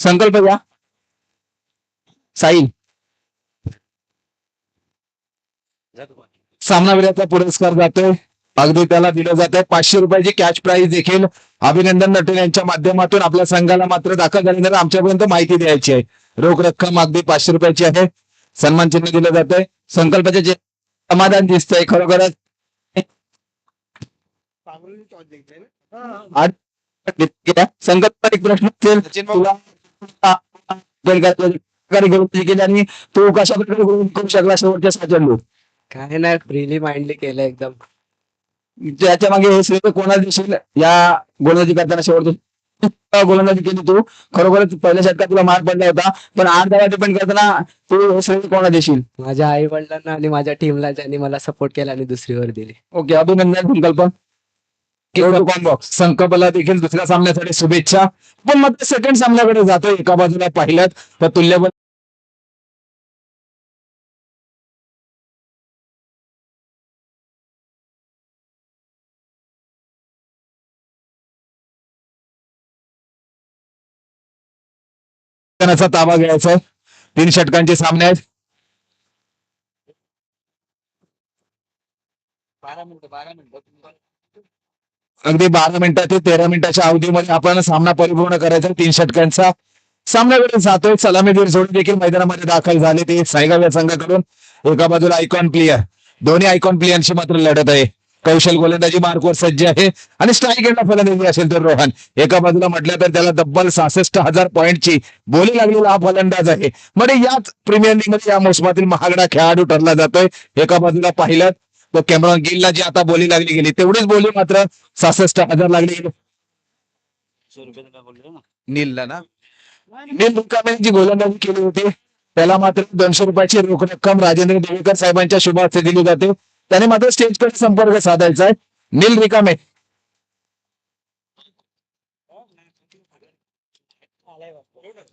संकल्प घ्या. साईल सामनावीराचा पुरस्कार जातोय. अगदी त्याला दिलं जात आहे 500 रुपयाची कॅश प्राइज देखील अभिनंदन नटुल यांच्या माध्यमातून आपल्या संघाला मात्र दाखल झाल्यानंतर आमच्यापर्यंत माहिती द्यायची आहे. रोख रक्कम अगदी 500 रुपयाची आहे. सन्मान चिन्ह दिलं जात आहे. संकल्पाचे जे समाधान दिसतंय खरोखरच संकल्प एक प्रश्न असेल आणि तू कशा प्रकारे करू शकला शेवटच्या साचडलो काय नाही फ्रीली माइंडली केलं एकदम. त्याच्या मागे हे श्रेय कोणाला देशील या गोलंदाजी करताना शेवटचं गोलंदाजी केली तू खरोखरच पहिल्या षटकात तुला मार पडला होता पण 8 धावा डिपेंड करताना तू हे श्रेय कोणाला देशील? माझ्या आई वडिलांना आणि माझ्या टीमला ज्यांनी मला सपोर्ट केला आणि दुसरीवर दिली. ओके अभिनंदन संकल्प. बॉक्स संकल्पला देखील दुसऱ्या सामन्यासाठी शुभेच्छा. पण मग सेकंड सामन्याकडे जातोय. एका बाजूला पाहिलं तर तुल्यबळ ताबा घ्यायचा. 3 षटकांचे सामने आहेत. 12 अगदी 12 मिनिटात ते 13 मिनिटाच्या अवधीमध्ये आपण सामना परिपूर्ण करायचा. 3 षटकांचा सामन्याकडे जातोय. सलामीवीर जोडी देखील मैदानामध्ये दाखल झाले. ते सायगाव या संघाकडून एका बाजूला आयकॉन प्लेयर दोन्ही आयकॉन प्लेयरशी मात्र लढत आहे. कौशल गोलंदाजी मार्कवर सज्ज आहे आणि स्ट्राईक एंडला फलंदाजी असेल तर रोहन. एका बाजूला म्हटलं तर त्याला तब्बल 66,000 पॉईंटची बोली लागलेला हा फलंदाज आहे. म्हणजे याच प्रीमियर लीग मध्ये या मोसमातील महागडा खेळाडू ठरला जातोय. एका बाजूला पाहिलं तर कॅमेरॉन गिलला जी आता बोली लागली गेली तेवढीच बोली मात्र 66,000 लागली गेली नीलला ना. नील मुकामे जी गोलंदाजी केली होती त्याला मात्र 200 रुपयाची रोख रक्कम राजेंद्र देवेकर साहेबांच्या शुभ हस्ते दिली जाते. त्याने मात्र स्टेजकडे संपर्क साधायचा आहे. नील रिकामे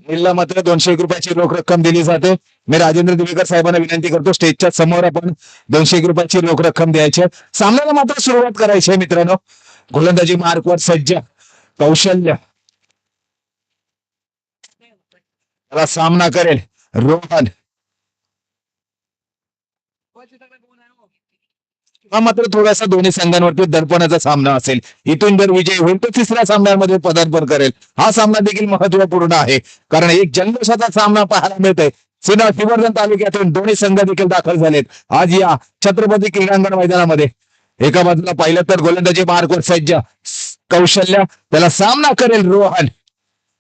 नीलला मात्र 201 रुपयाची रोख रक्कम दिली जाते. मी राजेंद्र दिवेकर साहेबांना विनंती करतो स्टेजच्या समोर आपण 201 रुपयाची रोख रक्कम द्यायची आहे. सामन्याला मात्र सुरुवात करायची आहे मित्रांनो. गोलंदाजी मार्कवर सज्ज कौशल्य सामना करेल रोहन. हा मात्र थोडासा दोन्ही संघांवरती दडपणाचा सामना असेल. इथून जर विजय होईल तर 3ऱ्या सामन्यामध्ये पदार्पण करेल. हा सामना देखील महत्वपूर्ण आहे कारण एक जल्लोषाचा सामना पाहायला मिळतोय. श्रीवर्धन तालुक्यातून दोन्ही संघ देखील दाखल झालेत आज या छत्रपती क्रीडांगण मैदानामध्ये. एका बाजूला पाहिलं तर गोलंदाजी मार्कवर सज्ज कौशल्य त्याला सामना करेल रोहन.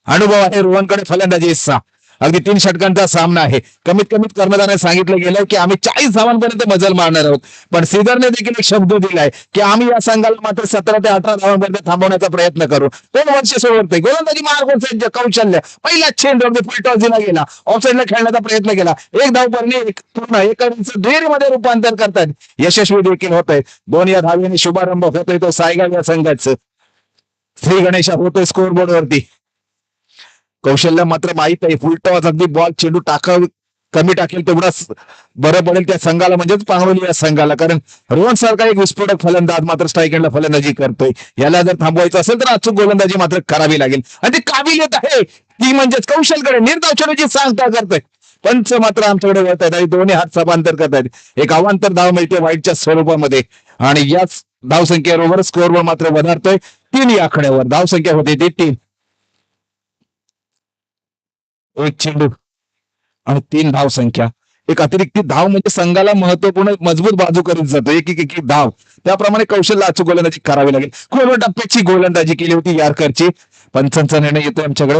अनुभव आहे रोहनकडे फलंदाजीचा. अगदी 3 षटकांचा सामना आहे. कमीत कमीत कर्णधाराने सांगितलं गेलं की आम्ही 40 धावांपर्यंत मजल मारणार आहोत पण श्रीधरने देखील एक शब्द दिलाय की आम्ही या संघाला मात्र 17 ते 18 धावांपर्यंत थांबवण्याचा प्रयत्न करू. 2 वर्ष सोडतोय. गोलंदाजी मार्कवर सज्ज कौशल्य पहिला चेंड अगदी फुलटॉस दिला गेला. ऑफसाईडला खेळण्याचा प्रयत्न केला. एक धाव पडली पूर्ण एका मध्ये रूपांतर करतात यशस्वी देखील होत आहे. 2 या धावेने शुभारंभ होतोय तो सायगाव या संघाचं. श्री गणेशा होतोय स्कोअर बोर्डवरती. कौशल्य मात्र माहित आहे फुलटॉस अगदी बॉल चेंडू कमी टाकेल तेवढा बरं पडेल त्या संघाला म्हणजेच पांगवली या संघाला. कारण रोहन सारखा एक विस्फोटक फलंदाज मात्र स्ट्राईक एंडला फलंदाजी करतोय. याला जर थांबवायचं असेल तर अचूक गोलंदाजी मात्र करावी लागेल आणि ती काबिलियत आहे ती म्हणजेच कौशलकडे निर्धाव चेंडूची सांगता करतोय. पंच मात्र आमच्याकडे वळत आहेत आणि दोन्ही हात सभांतर करतायत. एक अवांतर धाव मिळते व्हाईटच्या स्वरूपामध्ये आणि याच धावसंख्येबरोबर स्कोअरवर मात्र वधारतोय 3 या आकड्यावर. धावसंख्या होते ती 3. एक चेंडू आणि 3 धाव संख्या. एक अतिरिक्त धाव म्हणजे संघाला महत्वपूर्ण मजबूत बाजू करून जातो. एक धाव त्याप्रमाणे कौशल्य अचूक गोलंदाजी करावी लागेल. खोल टप्प्याची गोलंदाजी केली होती यारकरची. पंचांचा निर्णय येतो आमच्याकडे.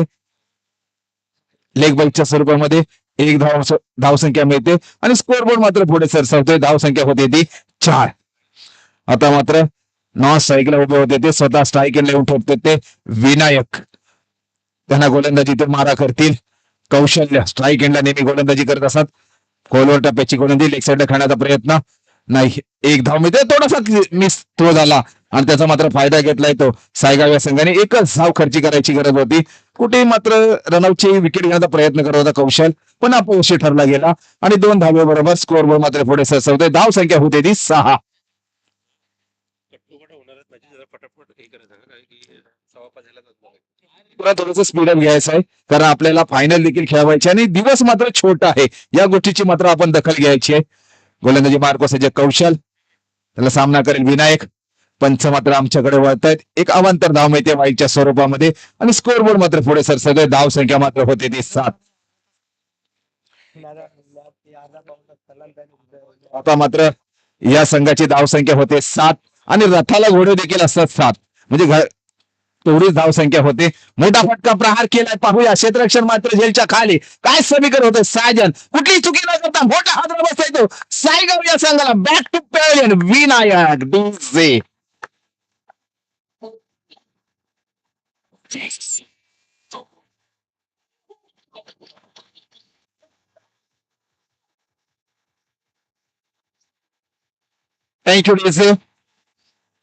लेग बाईकच्या स्वरूपामध्ये 1 धावसंख्या मिळते आणि स्कोअर बोर्ड मात्र पुढे सरसावतोय. धावसंख्या होते ती 4. आता मात्र नॉन स्ट्राईकला उभे होते ते स्वतः स्ट्राईक येऊन ठेवते ते विनायक. त्यांना गोलंदाजी ते मारा करतील. कौशल्य स्ट्राईक एंडला नेहमी गोलंदाजी करत असतात. खोलवर टप्प्याची गोलंदाजी लेग साईडला खेळण्याचा प्रयत्न नाही. 1 धाव मिळते. थोडासा मिस थ्रो झाला आणि त्याचा मात्र फायदा घेतलाय तो सायगाव या संघाने. 1च धाव खर्ची करायची गरज होती. कुठेही मात्र रनआउटची विकेट घेण्याचा प्रयत्न करत होता कौशल पण अपयशी ठरला गेला आणि 2 धावेबरोबर स्कोअर बोर्ड मात्र पुढे सरसावतोय. धाव संख्या होते ती 6. पुन्हा थोडंसं स्पीडअप घ्यायचं आहे कारण आपल्याला फायनल देखील खेळवायची आणि दिवस मात्र छोटा आहे या गोष्टीची मात्र आपण दखल घ्यायची आहे. गोलंदाजी मार्को सज्ज कौशल त्याला सामना करेल विनायक. पंच मात्र आमच्याकडे वळत आहेत. एक अवांतर धाव मिळते वाईच्या स्वरूपामध्ये आणि स्कोरबोर्ड मात्र पुढे सरसगळे धाव संख्या मात्र होते ती 7. आता मात्र या संघाची धाव संख्या होते 7 आणि रथाला घोडे देखील असतात 7 म्हणजे तेवढीच धाव संख्या होते. मोठा फटका प्रहार केलाय पाहूया क्षेत्ररक्षण मात्र झेलच्या खाली काय समीकरण होते. साजन कुठली चुकी न करता मोठा हादरा बसता येतो सायगाव या संघाला. Back to pavilion Vinayak DJ. Thank you DJ.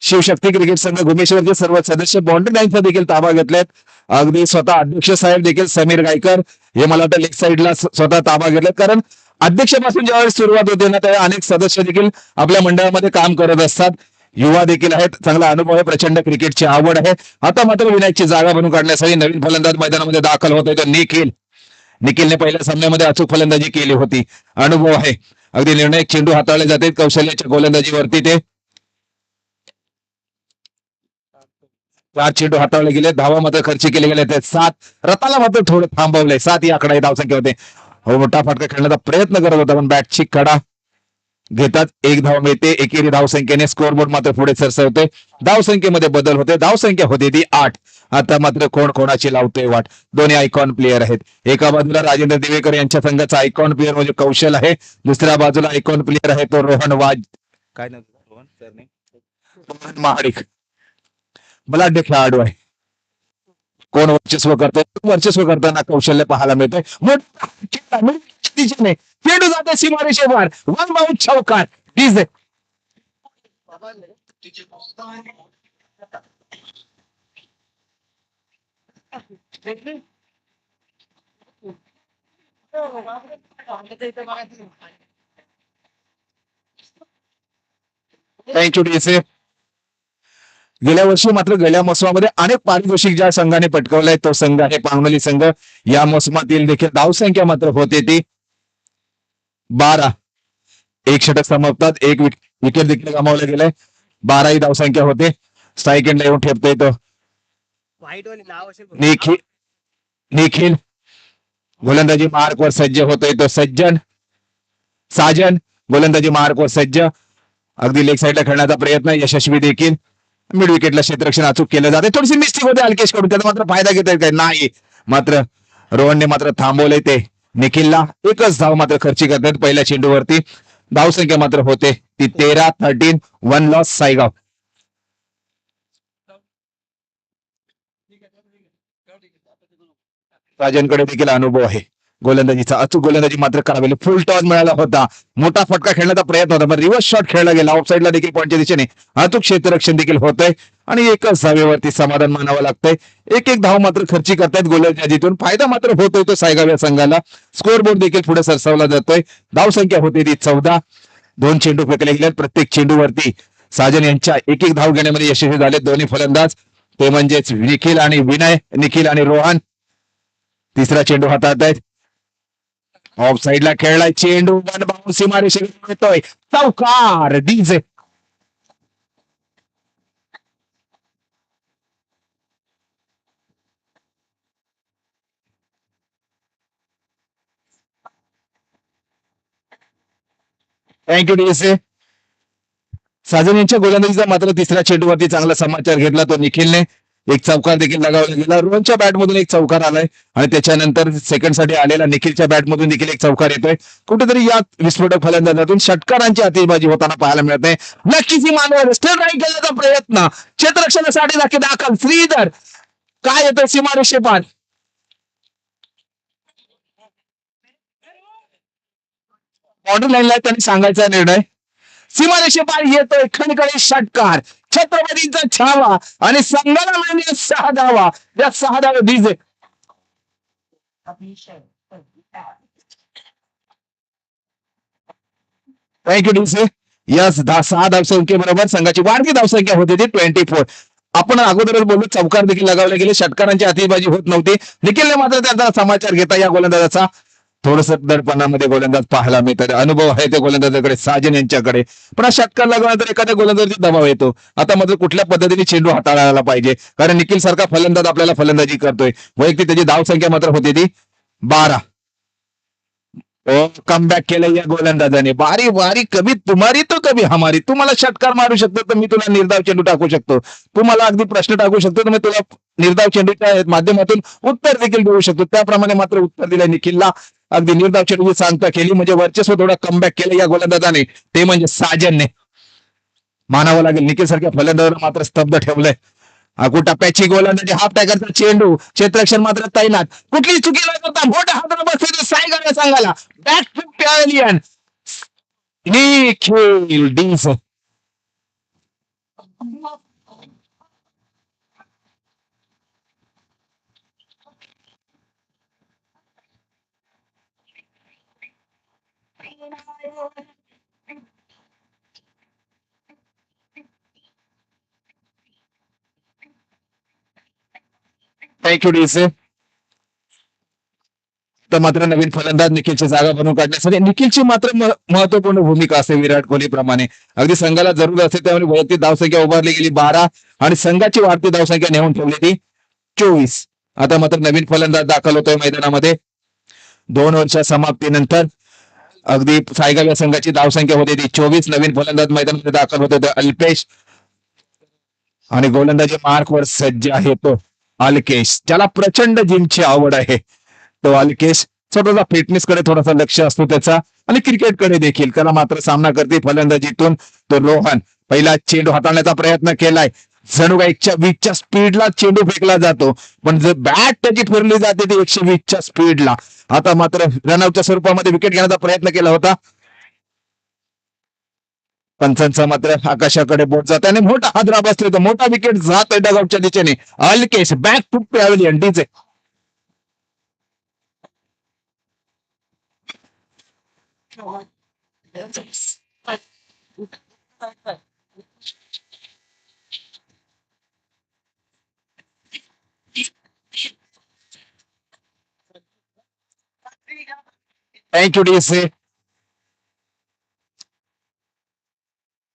Shivshakti cricket संघ घुमेश्वरचे सर्व सदस्य बाउंड्री लाईनचा देखील ताबा घेतलेत. अगदी स्वतः अध्यक्ष साहेब देखील समीर गायकर हे मला वाटतं लेग साईडला स्वतः ताबा घेतलेत कारण अध्यक्षापासून ज्यावेळेस सुरुवात होते ना त्यावेळी अनेक सदस्य देखील आपल्या मंडळामध्ये काम करत असतात. युवा देखील आहेत. चांगला अनुभव आहे. प्रचंड क्रिकेटची आवड आहे. आता मात्र विनायकची जागा बनवून काढण्यासाठी नवीन फलंदाज मैदानामध्ये दाखल होत आहे निखिल. निखिलने पहिल्या सामन्यामध्ये अचूक फलंदाजी केली होती. अनुभव आहे. अगदी निर्णायक चेंडू हाताळले जाते कौशल्याच्या गोलंदाजीवरती ते 4 चेंडू हाताळले गेले. धावा मात्र खर्च केले गेले ते 7. रथाला मात्र थोडं थांबवलंय 7 ही आकडा धावसंख्या होते. हो मोठा फटका खेळण्याचा प्रयत्न करत होता पण बॅटची कडा घेतात. 1 धाव मिळते. एकेरी धावसंख्येने स्कोरबोर्ड मात्र पुढे सरसवते. धावसंख्येमध्ये बदल होते. धावसंख्या होती ती 8. आता मात्र कोण कोणाची लावतोय वाट. दोन्ही आयकॉन प्लेयर आहेत. एका बाजूला राजेंद्र दिवेकर यांच्या संघाचा आयकॉन प्लेयर म्हणजे कौशल आहे. दुसऱ्या बाजूला आयकॉन प्लेयर आहे तो रोहन वाज काय नाव रोहन सरने रोहन महाडिक बलाढ्य खेळाडू आहे. कोण वर्चस्व करतोय. वर्चस्व करताना कौशल्य पाहायला मिळतंय. दिशेने चेंडू जाते सीमारेषेवर. 1 बाउंड चौकार डीजे. Thank you DJ. गेल्या वर्षी मात्र गेल्या मोसमामध्ये अनेक पारितोषिक ज्या संघाने पटकवलंय तो संघ आहे पांगवली संघ. या मोसमातील देखील धावसंख्या मात्र होते ती 12. 1 षटक समाप्तात. 1 विकेट देखील गमावलं गेलंय. 12 ही धावसंख्या होते. स्ट्राईक एंडला येऊन ठेपतोय तो निखिल. निखिल गोलंदाजी मार्कवर सज्ज होतोय तो सज्जन. साजन गोलंदाजी मार्कवर सज्ज. अगदी लेग साईडला खेळण्याचा प्रयत्न यशस्वी देखील. मिड विकेटला क्षेत्ररक्षण अचूक केलं जाते. थोडीशी मिस्टेक होते अल्केश कडून त्याचा मात्र फायदा घेता येत काय नाही. मात्र रोहनने मात्र थांबवलंय ते निखिलला. 1च धाव मात्र खर्ची करतात पहिल्या चेंडूवरती. धावसंख्या मात्र होते ती 13. 1 लॉस सायगाव. राजनकडे देखील अनुभव आहे गोलंदाजीचा. अचूक गोलंदाजी मात्र करावी. फुल टॉस मिळाला होता. मोठा फटका खेळण्याचा प्रयत्न होता पण रिव्हर्स शॉट खेळला गेला. ऑफ साईडला देखील पॉईंटच्या दिशेने अचूक क्षेत्ररक्षण देखील होतंय आणि 1च धावेवरती समाधान मानावं लागतंय. 1 धाव मात्र खर्ची करतायत गोलंदाजीतून. फायदा मात्र होतोय तो सायगाव या संघाला. स्कोरबोर्ड देखील पुढे सरसावला जातोय. धावसंख्या होती ती 14. 2 चेंडू फेकले गेले. प्रत्येक चेंडूवरती साजन यांच्या 1 धाव घेण्यामध्ये यशस्वी झाले दोन्ही फलंदाज ते म्हणजेच निखिल आणि विनय. निखिल आणि रोहन. 3रा चेंडू हातात आहेत. ऑफ साईडला खेळलाय चेंडू. 1 बाउंड सीमारेषेवर येतोय चौकार डीजे. Thank you DJ. साजन यांच्या गोलंदाजीचा मात्र 3ऱ्या चेंडूवरती चांगला समाचार घेतला तो निखिलने. 1 चौकार देखील लगावला गेला. रोहनच्या बॅटमधून 1 चौकार आलाय आणि त्याच्यानंतर सेकंड साठी आलेला निखिलच्या बॅटमधून देखील 1 चौकार येतोय. कुठेतरी या विस्फोटक फलंदाजातून षटकारांची आतिषबाजी होताना पाहायला मिळत आहे. नक्कीच ही मानव स्टेल राईट केल्याचा प्रयत्न. क्षेत्ररक्षणासाठी दाखल श्रीधर काय येतोय सीमारेषेपार. बॉर्डर लाईनला त्यांनी सांगायचा निर्णय. सीमारेषेपार येतोय खणखणी षटकार. छत्रपतींचा छावा आणि संघाला मिळणे 6 धावा. या 6 धावा डीजे. Thank you DJ. यस 6 धावसंख्येबरोबर संघाची वाढती धावसंख्या होती ती 24. आपण अगोदरच बोललो चौकार देखील लगावले गेले, षटकारांची अतिबाजी होत नव्हती. निखिलने मात्र त्याचा समाचार घेता या गोलंदाजाचा थोडस दडपणामध्ये गोलंदाज पाहायला मिळतात. अनुभव आहे त्या गोलंदाजाकडे, साजन यांच्याकडे. पण हा षटकार लागल्यानंतर एखाद्या गोलंदाजाचा दबाव येतो. आता मात्र कुठल्या पद्धतीने चेंडू हाताळायला पाहिजे, कारण निखिल सारखा फलंदाज आपल्याला फलंदाजी करतोय. वैयक्तिक त्याची धाव संख्या मात्र होती ती 12. कमबॅक केलं या गोलंदाजाने. बारी बारी कभी तुम्हारी तो कभी हमारी. तू मला षटकार मारू शकतो तर मी तुला निर्धाव चेंडू टाकू शकतो. तू मला अगदी प्रश्न टाकू शकतो तर मी तुला निर्धाव चेंडूच्या माध्यमातून उत्तर देखील देऊ शकतो. त्याप्रमाणे मात्र उत्तर दिलं निखिलला. अगदी निर्धाव चेंडूची सांगता केली, म्हणजे वर्चस्व थोडं कमबॅक केलं या गोलंदाजाने, ते म्हणजे साजनने. मानावं लागेल, निखिल सारख्या फलंदाजाला मात्र स्तब्ध ठेवलंय. टप्प्याची गोलंदाजी, हाफ टॅगरचा चेंडू, क्षेत्ररक्षण मात्र तैनात. कुठली चुकी न करता मोठा हात बसले सायगाला सांगायला बॅक टू पॅव्हलियन. निखिल डीस. थँक्यू डीस. तर मात्र नवीन फलंदाज निखिलची जागा बनवून काढण्यासाठी निखिलची मात्र महत्वपूर्ण भूमिका असते विराट कोहली प्रमाणे. अगदी संघाला जरूर असते त्यामुळे वैयक्तिक धावसंख्या उभारली गेली 12 आणि संघाची वाढती धावसंख्या नेऊन ठेवली ती 24. आता मात्र नवीन फलंदाज दाखल होतोय मैदानामध्ये 2 वर्ष समाप्तीनंतर. अगदी सायगाव या संघाची धावसंख्या होती ती 24. नवीन फलंदाज मैदानामध्ये दाखल होते अल्पेश आणि गोलंदाजी मार्कवर सज्ज आहे तो अल्केश, ज्याला प्रचंड जिमची आवड आहे. तो अल्केश स्वतःचा फिटनेस कडे थोडासा लक्ष असतो त्याचा आणि क्रिकेटकडे देखील. त्याला मात्र सामना करते फलंदाजीतून तो रोहन. पहिला चेंडू हाताळण्याचा प्रयत्न केलाय, जणू का 120च्या स्पीडला चेंडू फेकला जातो, पण जर बॅट त्याची फिरली जाते ती 120च्या स्पीडला. आता मात्र रनआउटच्या स्वरूपामध्ये विकेट घेण्याचा प्रयत्न केला होता. पंचांचा मात्र आकाशाकडे बोट जात आणि मोठा हादरा बसले तर मोठा विकेट जात डगआउटच्या दिशेने. Alkesh back to pavilion DJ. Thank you डीसे.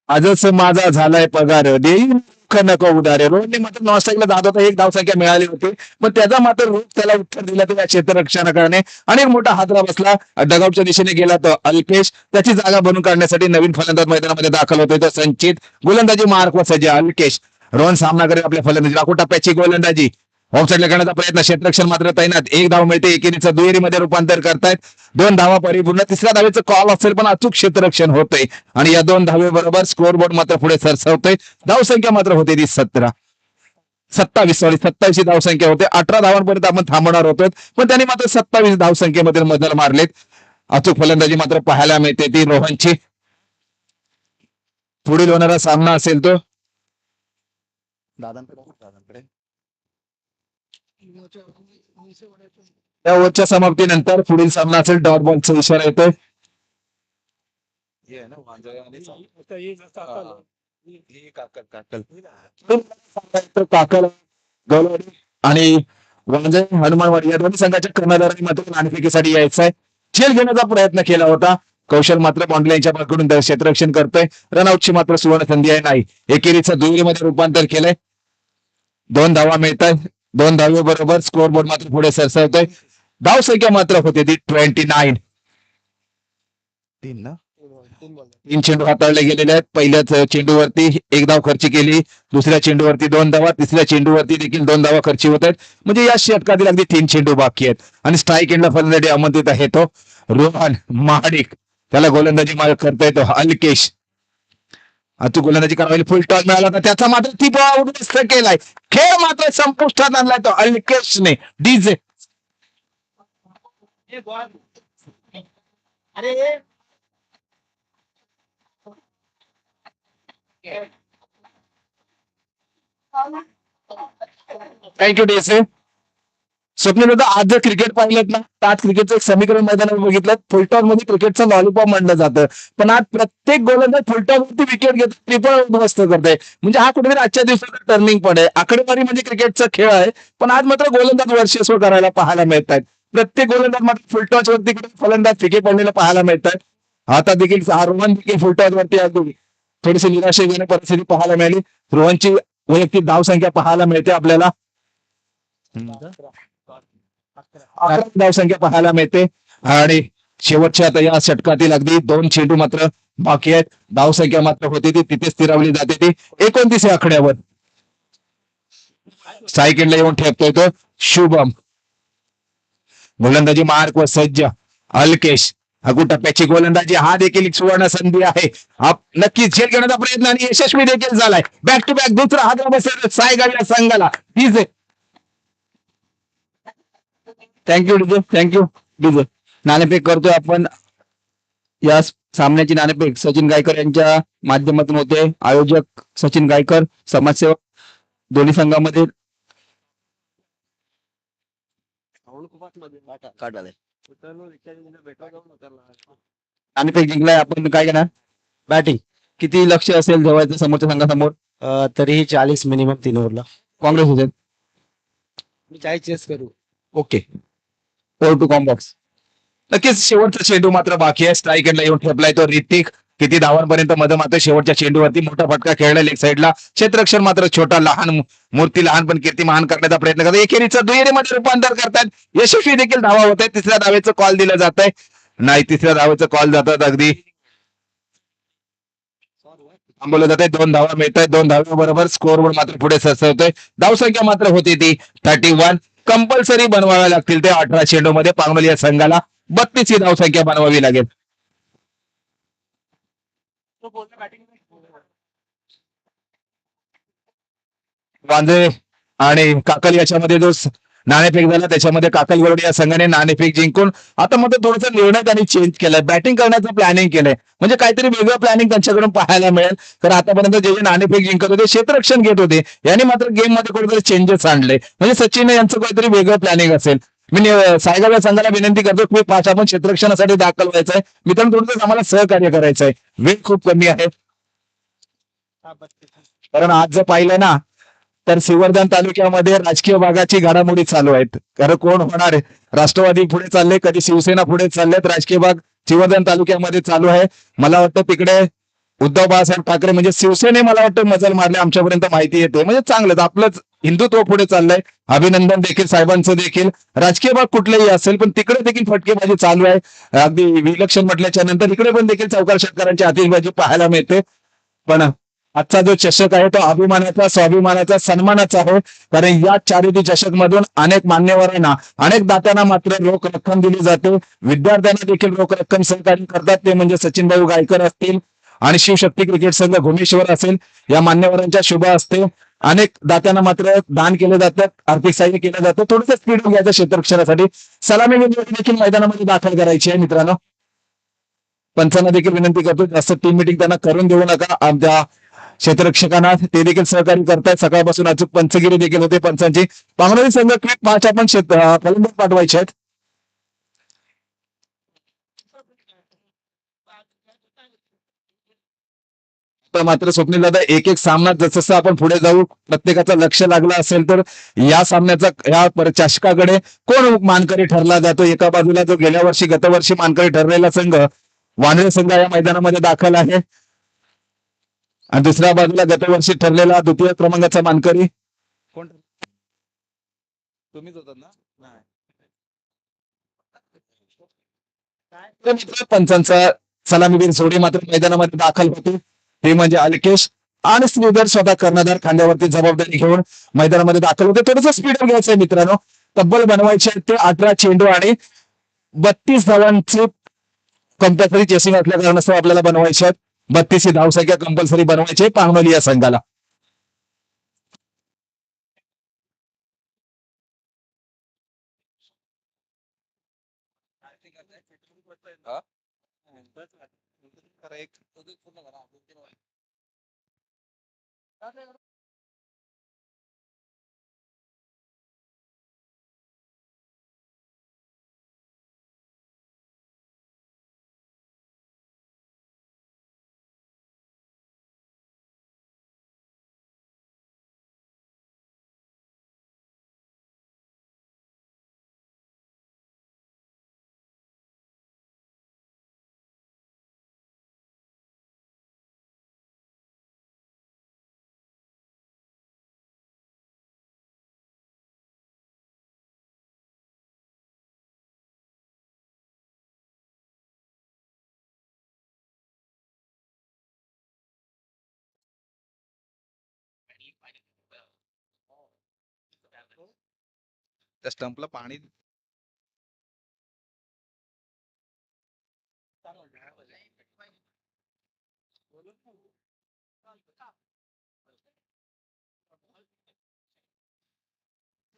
आजच माझा झालाय पगार, देईल नको उदारे. रोहनने मात्र नॉस्ट्राईकला जात होता, एक धावसंख्या मिळाली होती, पण त्याचा मात्र रोज त्याला उत्तर दिलं त्या क्षेत्ररक्षणाकडे आणि एक मोठा हादरा बसला. डगआउटच्या दिशेने गेला तो अल्पेश. त्याची जागा बनवून काढण्यासाठी नवीन फलंदाज मैदानामध्ये दाखल होतोय तो संचित. गोलंदाजी मार्क व सज्ज अल्केश. रोहन सामना करेल आपल्या फलंदाजी. टप्प्याची गोलंदाजी, ऑफसाईडला करण्याचा प्रयत्न, क्षेत्ररक्षण मात्र तैनात. एक धाव मिळते, एकेरीचं दुहेरीमध्ये रूपांतर करतायत. 2 धावा परिपूर्ण. तिसऱ्या धावेचं कॉल असेल पण अचूक क्षेत्ररक्षण होतंय आणि या 2 धावेबरोबर स्कोअरबोर्ड मात्र पुढे सरसवतोय. धावसंख्या मात्र होते ती 27 धावसंख्या होते. 18 धावांपर्यंत आपण थांबवणार होतो, पण त्यांनी मात्र 27 धावसंख्येमध्ये मजल मारलेत. अचूक फलंदाजी मात्र पाहायला मिळते ती रोहनची. पुढील होणारा सामना असेल तो दादांकडे. त्या ओव्हरच्या समाप्तीनंतर पुढील सामना असेल. डॉट बॉलचा इशारा येतोय. काकल गौलवाडी आणि वांजळे हनुमानवाडी या दोन्ही संघाच्या कर्णधारांनी मात्र नाणेफेकीसाठी यायचंय. झेल घेण्याचा प्रयत्न केला होता. कौशल मात्र बॉन्डले यांच्या पकडून क्षेत्ररक्षण करतोय. रनआउटची मात्र सुवर्ण संधी आहे नाही. एकेरीचं दुहेरीमध्ये रूपांतर केलंय. 2 धावा मिळतात. 2 धावेबरोबर स्कोअरबोर्ड मात्र पुढे सरसवतोय. धावसंख्या मात्र होते ती 29. 3 चेंडू हाताळले गेलेले आहेत. पहिल्याच चेंडूवरती 1 धाव खर्ची केली, दुसऱ्या चेंडूवरती 2 धावा, तिसऱ्या चेंडूवरती देखील 2 धावा खर्ची होत आहेत. म्हणजे या षटकातील अगदी 3 चेंडू बाकी आहेत आणि स्ट्राईक एंडला फलंदाजी आमंत्रित आहे तो रोहन महाडिक. त्याला गोलंदाजी करता येतो अल्केश. अचूक गोलंदाजी करावी, फुल टॉस मिळाला तर त्याचा मात्र टिपा उद्ध्वस्त केलाय. खेळ मात्र संपुष्टात आणलाय तो अल्केशने. डीजे. थँक्यू डीसे. स्वप्नील दादा, आज जर क्रिकेट पाहिलं ना, तर आज क्रिकेटचं एक समीकरण मैदानावर बघितलं, फुलटॉस मध्ये क्रिकेटचं लॉलीपॉप म्हणलं जातं. पण आज प्रत्येक गोलंदाज फुलटॉस वरती विकेट घेतो, ट्रिपल उद्ध्वस्त करतोय. म्हणजे हा कुठेतरी आजच्या दिवसाचा टर्निंग पॉईंट आहे. आकडेवारी म्हणजे क्रिकेटचा खेळ आहे, पण आज मात्र गोलंदाज वर्चस्व करायला पाहायला मिळत आहेत. प्रत्येक गोलंदाज मात्र फुलटॉस वरती फलंदाज फिके पडलेला पाहायला मिळतात. आता देखील रोहन देखील फुलटॉस वरती अगदी थोडीशी निराशाजनक परिस्थिती पाहायला मिळाली. रोहनची वैयक्तिक धावसंख्या पाहायला मिळते आपल्याला, 11 धावसंख्या पाहायला मिळते. आणि शेवटच्या आता या षटकातील अगदी 2 चेंडू मात्र बाकी आहेत. धावसंख्या मात्र होती ती तिथे स्थिरावली जाते ती 29 आकड्यावर. सायकलला येऊन ठेपतोय तो शुभम. गोलंदाजी मार्क व सज्ज अल्केश. अगु टप्प्याची गोलंदाजी, हा देखील एक सुवर्ण संधी आहे. हा नक्कीच झेल घेण्याचा प्रयत्न आणि यशस्वी देखील झालाय. बॅक टू बॅक दुसरा हात बसेल सायगाव या संघाला. DJ thank you DJ, thank you DJ. नाणेफेक करतोय आपण. या सामन्याची नाणेफेक सचिन गायकर यांच्या माध्यमातून होते. आयोजक सचिन गायकर, समाजसेवक दोन्ही संघामध्ये. नाणेफेक जिंकलाय आपण. काय घेणार बॅटिंग? किती लक्ष असेल ठेवायचं समोरच्या संघासमोर? तरीही 40 मिनिमम 3 ओव्हरला. काँग्रेस होते. मी 40 चेस करू. ओके, 4 टू कॉम्बॉक्स. नक्कीच शेवटचा चेंडू मात्र बाकी आहे. स्ट्राईक एंडला येऊन ठेपलाय तो ऋतिक. किती धावांपर्यंत मध्ये मात्र शेवटच्या चेंडूवरती मोठा फटका खेळला लेग साईडला. क्षेत्ररक्षण मात्र छोटा, लहान मूर्ती लहान पण कीर्ती महान करण्याचा प्रयत्न करतात. एकेरीचं दुहेरीमध्ये रूपांतर करतात. यशस्वी देखील धावा होत आहे. तिसऱ्या धावेचं कॉल दिलं जात आहे. नाही, तिसऱ्या धावेचं कॉल जातात अगदी थांबवलं जाते. 2 धावा मिळत आहेत. 2 धाव्याबरोबर स्कोअरवर मात्र पुढे सरसवतोय. धावसंख्या मात्र होती ती 31. कंपल्सरी बनवाव्या लागतील ते 18 चेंडू मध्ये पांगवली या संघाला 32 ही धावसंख्या बनवावी लागेल. वांद्रे आणि काकल याच्यामध्ये जो नाणेफेक झाला त्याच्यामध्ये काकल वरवडे या संघाने नाणेफेक जिंकून आता मात्र थोडंसं निर्णय त्यांनी चेंज केलाय. बॅटिंग करण्याचं प्लॅनिंग केलंय. म्हणजे काहीतरी वेगळं प्लॅनिंग त्यांच्याकडून पाहायला मिळेल. तर आतापर्यंत जे नाणेफेक जिंकत होते, क्षेत्ररक्षण घेत होते, यांनी मात्र गेम मध्ये कुठेतरी चेंजेस आणले. म्हणजे सचिन यांचं काहीतरी वेगळं प्लॅनिंग असेल. मी सायगाव या संघाला विनंती करतो की 5 आपण क्षेत्ररक्षणासाठी दाखल व्हायचंय. मित्रांनो, थोडंसं आम्हाला सहकार्य करायचंय. वेळ खूप कमी आहे. कारण आज जर पाहिलं ना, तर श्रीवर्धन तालुक्यामध्ये राजकीय भागाची घडामोडी चालू आहेत. कारण कोण होणार आहे? राष्ट्रवादी पुढे चालले, कधी शिवसेना पुढे चाललेत. राजकीय भाग श्रीवर्धन तालुक्यामध्ये चालू आहे. मला वाटतं तिकडे उद्धव बाळासाहेब ठाकरे म्हणजे शिवसेने मला वाटतं मजल मारले, आमच्यापर्यंत माहिती येते. म्हणजे चांगलंच आपलंच हिंदुत्व पुढे चाललंय. अभिनंदन देखील साहेबांचं देखील. राजकीय भाग कुठलेही असेल पण तिकडे देखील फटकेबाजी चालू आहे. अगदी विलक्षण म्हटल्याच्या नंतर इकडे पण देखील चौकार षटकारांची आतिषबाजी पाहायला मिळते. पण आजचा जो चषक आहे तो अभिमानाचा, स्वाभिमानाचा, सन्मानाचा आहे. कारण या चॅरिटी चषक मधून अनेक मान्यवरांना, अनेक दात्यांना मात्र रोख रक्कम दिली जाते. विद्यार्थ्यांना देखील रोख रक्कम सहकार्य करतात, ते म्हणजे सचिन भाऊ गायकर असतील आणि शिवशक्ती क्रिकेट संघ घुमेश्वर असेल. या मान्यवरांच्या शुभ असते अनेक दात्यांना मात्र दान केले जातात, आर्थिक सहाय्य केलं जातं. थोडंसं स्पीड घ्यायचं क्षेत्ररक्षणासाठी. सलामी देखील मैदानामध्ये दाखल करायची आहे मित्रांनो. पंचांना देखील विनंती करतो जास्त टीम मिटिंग त्यांना करून देऊ नका. आमच्या क्षेत्ररक्षकांना ते देखील सहकार्य करतायत. सकाळपासून अचूक पंचगिरी देखील होते पंचांची. पांगलोरी संघ क्विक 5 आपण फलंदाज पाठवायचे आहेत. तर मात्र स्वप्नील दादा, एक एक सामना जसं आपण पुढे जाऊ प्रत्येकाचं लक्ष लागलं असेल तर या सामन्याचा ह्या चषकाकडे कोण मानकरी ठरला जातो? एका बाजूला जो गेल्या वर्षी गतवर्षी मानकरी ठरलेला संघ वानरे संघ या मैदानामध्ये दाखल आहे आणि दुसऱ्या बाजूला गतवर्षी ठरलेला द्वितीय क्रमांकाचा मानकरी कोण? तुम्हीच होतात ना? पंचांचा सलामीवीर जोडी मात्र मैदानामध्ये दाखल होते. ते म्हणजे अल्केश आणि श्रीधर स्वतः कर्णधार खांद्यावरती जबाबदारी घेऊन मैदानामध्ये दाखल होते. थोडंसं स्पीड घ्यायचंय मित्रांनो. तब्बल बनवायचे ते 18 चेंडू आणि 32 धावांचे कंपल्सरी चेसिंग असल्या कारणास्तव आपल्याला बनवायचे आहेत. 32 ही धावसंख्या कंपल्सरी बनवायची पांगवली या संघाला. त्या स्टंपला पाणी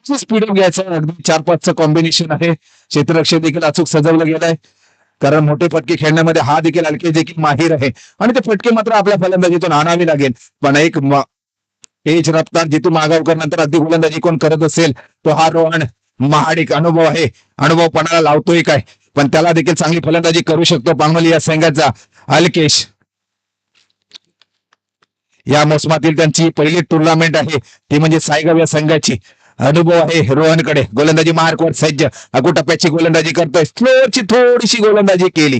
स्पीड घ्यायचं अगदी 4-5चं कॉम्बिनेशन आहे. क्षेत्ररक्षक देखील अचूक सजवलं गेलंय, कारण मोठे फटके खेळण्यामध्ये हा देखील हलके देखील माहीर आहे आणि ते फटके मात्र आपल्या फलंदाजीतून आणावे लागेल. पण एक तेज रफ्तार जितू मागावकर नंतर अगदी गोलंदाजी कोण करत असेल तो हा रोहन महाडिक अनुभव आहे. अनुभव पणाला लावतोय काय, पण त्याला देखील चांगली फलंदाजी करू शकतो पांगोली या संघाचा अल्केश. या मोसमातील त्यांची पहिली टुर्नामेंट आहे ती म्हणजे सायगाव या संघाची. अनुभव आहे रोहनकडे. गोलंदाजी मार्कवर सज्ज, अगोटप्प्याची गोलंदाजी करतोय. स्लोची थोडीशी गोलंदाजी केली.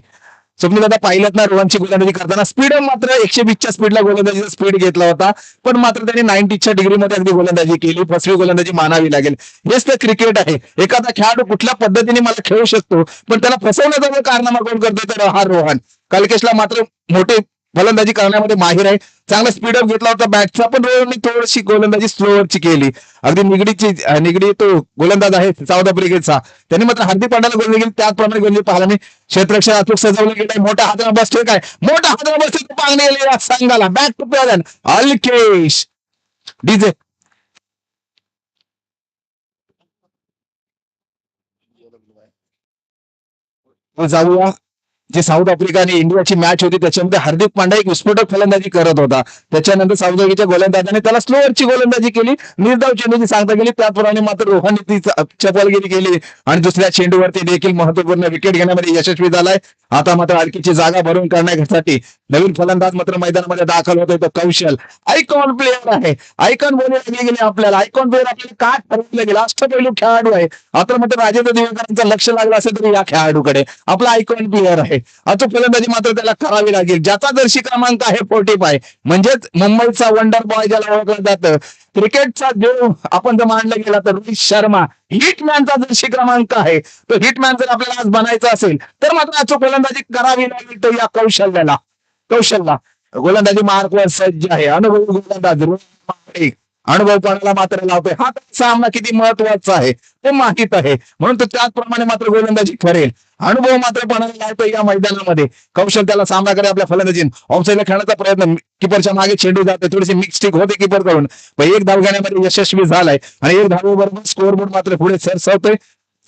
स्वप्नील दादा पाहिलं ना रोहनची गोलंदाजी करताना स्पीड मात्र 120च्या स्पीडला गोलंदाजीचा स्पीड घेतला होता, पण मात्र त्यांनी 90च्या डिग्रीमध्ये अगदी गोलंदाजी केली. फसवी गोलंदाजी मानावी लागेल. हेच तर क्रिकेट आहे. एखादा खेळाडू कुठल्या पद्धतीने मला खेळू शकतो, पण त्याला फसवण्याचा जो कारनामा कोण करतो तर हा रोहन. कलकेशला मात्र मोठे फलंदाजी करण्यामध्ये माहिर आहे. चांगला स्पीडअप घेतला होता बॅटचा, पण रोहनने थोडीशी गोलंदाजी स्लोवरची केली. अगदी निगडी तो गोलंदाज आहे साऊथ आफ्रिकेचा, त्यांनी मात्र हार्दिक पांड्याला गोलंदाजी केली. त्याचप्रमाणे गोलंदाजी पाहायला मी क्षेत्ररक्षक अचूक सजवलं गेलंय. मोठा हाताला बसतोय काय, मोठा हाताला बसतोय पांगणे संघाला. Back to player Alkesh DJ. जाऊया जे साऊथ आफ्रिका आणि इंडियाची मॅच होती त्याच्यामध्ये हार्दिक पांड्या एक विस्फोटक फलंदाजी करत होता. त्याच्यानंतर साऊथ आफ्रिकेच्या गोलंदाजाने त्याला स्लोअरची गोलंदाजी केली, निर्धाव चेंडूची सांगता केली. त्याचप्रमाणे मात्र रोहनने ती चपलगिरी केली आणि दुसऱ्या चेंडूवरती देखील महत्वपूर्ण विकेट घेण्यामध्ये यशस्वी झालाय. आता मात्र अडकीची जागा भरून करण्यासाठी नवीन फलंदाज मात्र मैदानामध्ये दाखल होतोय तो कौशल. आयकॉन प्लेअर आहे. आयकॉन बोलले लागले गेले आपल्याला. आयकॉन प्लेअर आपल्याला काय ठरवलं गेलं, अष्टपैलू खेळाडू आहे. आता मात्र राजेंद्र दिवेकरांचं लक्ष लागलं असेल तरी या खेळाडूकडे आपला आयकॉन प्लेअर आहे. अचूक फलंदाजी मात्र त्याला करावी लागेल. ज्याचा जर्सी क्रमांक आहे 45, म्हणजेच मुंबईचा वंडर बॉय ज्याला ओळखलं जातं, क्रिकेटचा जो आपण जर मांडला गेला तर रोहित शर्मा हिटमॅनचा जर्सी क्रमांक आहे. तो हिटमॅन जर आपल्याला आज बनायचा असेल तर मात्र अचूक फलंदाजी करावी लागेल. तर या कौशलला गोलंदाजी मार्कवर सज्ज आहे. अनुभवी गोलंदाज अनुभवपणाला मात्र लावतोय. हा सामना किती महत्वाचा आहे ते माहित आहे, म्हणून तो त्याचप्रमाणे मात्र गोलंदाजी करेल. अनुभव मात्र पणाला लावतोय या मैदानामध्ये. कौशल त्याला सामना करे आपल्या फलंदाजीन. ऑफसाईडला खेळण्याचा प्रयत्न, किपरच्या मागे चेंडू जाते, थोडीशी मिक्स्टिक होते किपर कडून, पण एक धाव घेण्यामध्ये यशस्वी झालाय आणि एक धावेबरोबर स्कोअरबोर्ड मात्र पुढे सरसावतोय.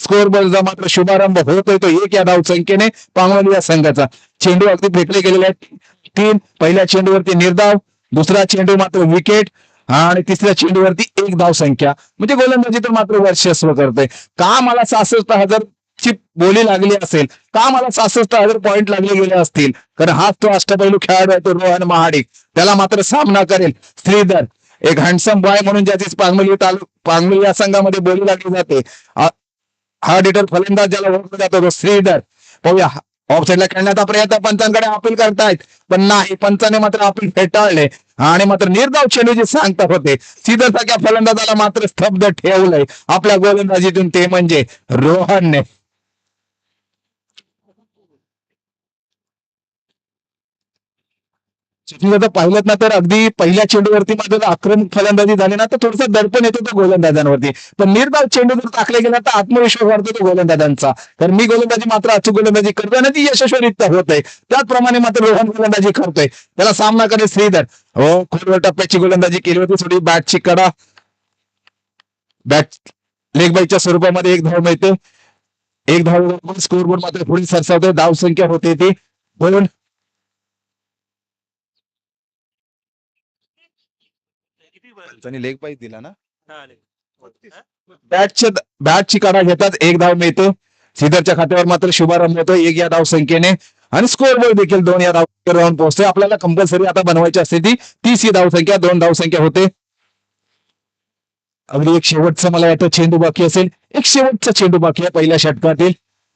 स्कोअरबोर्डचा मात्र शुभारंभ होतोय तो 1 या धाव संख्येने पांगवली या संघाचा. चेंडू अगदी फेकले गेलेले आहेत 3. पहिल्या चेंडूवरती निर्धाव, दुसरा चेंडू मात्र विकेट आणि तिसऱ्या चेंडूवरती 1 धाव संख्या. म्हणजे गोलंदाजी तर मात्र वर्चस्व करतोय. का मला 66,000 ची बोली लागली असेल, का मला 66,000 पॉईंट लागले गेले असतील, कारण हाच तो अष्टपैलू खेळाडू आहे तो रोहन महाडिक. त्याला मात्र सामना करेल श्रीधर, एक हँडसम बॉय म्हणून ज्याची पांगोली या संघामध्ये बोली लागली जाते. हार्ड हिटर फलंदाज ज्याला ओळखला जातो तो श्रीधर. पाहूया ऑफसाईडला खेळण्याचा प्रयत्न पंचांकडे अपील करतायत, पण नाही, पंचाने मात्र अपील फेटाळले आणि मात्र निर्धाव चेंडूची सांगता होते. श्रीधर सारख्या फलंदाजाला मात्र स्तब्ध ठेवलंय आपल्या गोलंदाजीतून, ते म्हणजे रोहनने. पाहिलं ना तर अगदी पहिल्या चेंडूवरती मात्र आक्रमक फलंदाजी झाली ना तर थोडसा दडपण येतो तो गोलंदाजांवरती, पण निर्धाव चेंडू जर टाकले गेला तर आत्मविश्वास वाढतो तो गोलंदाजांचा. तर मी गोलंदाजी मात्र अचूक गोलंदाजी करतोय आणि ती यशस्वीरित्या होत आहे. त्याचप्रमाणे मात्र रोहन गोलंदाजी करतोय. त्याला सामना करेल श्रीधर. हो, खोलवर टप्प्याची गोलंदाजी केली होती, थोडी बॅटची कडा, बॅट लेग बाईच्या स्वरूपामध्ये 1 धाव मिळते. 1 धाव स्कोरबोर्ड मात्र पुढे सरसावतोय. धाव संख्या होते ती 2. लेग पाईज दिला ना, बॅटची काढा घेतात. 1 धाव मिळते. श्रीधरच्या खात्यावर मात्र शुभारंभ होतो 1 या धाव संख्येने आणि स्कोअर बोर्ड देखील 2 या धाव राहून पोहोचतोय. आपल्याला कंपल्सरी आता बनवायची असते ती 30 ही धाव संख्या, 2 धाव संख्या होते. अगदी एक शेवटचा मला वाटतं चेंडू बाकी असेल, एक शेवटचा चेंडू बाकी आहे पहिल्या षटकातील.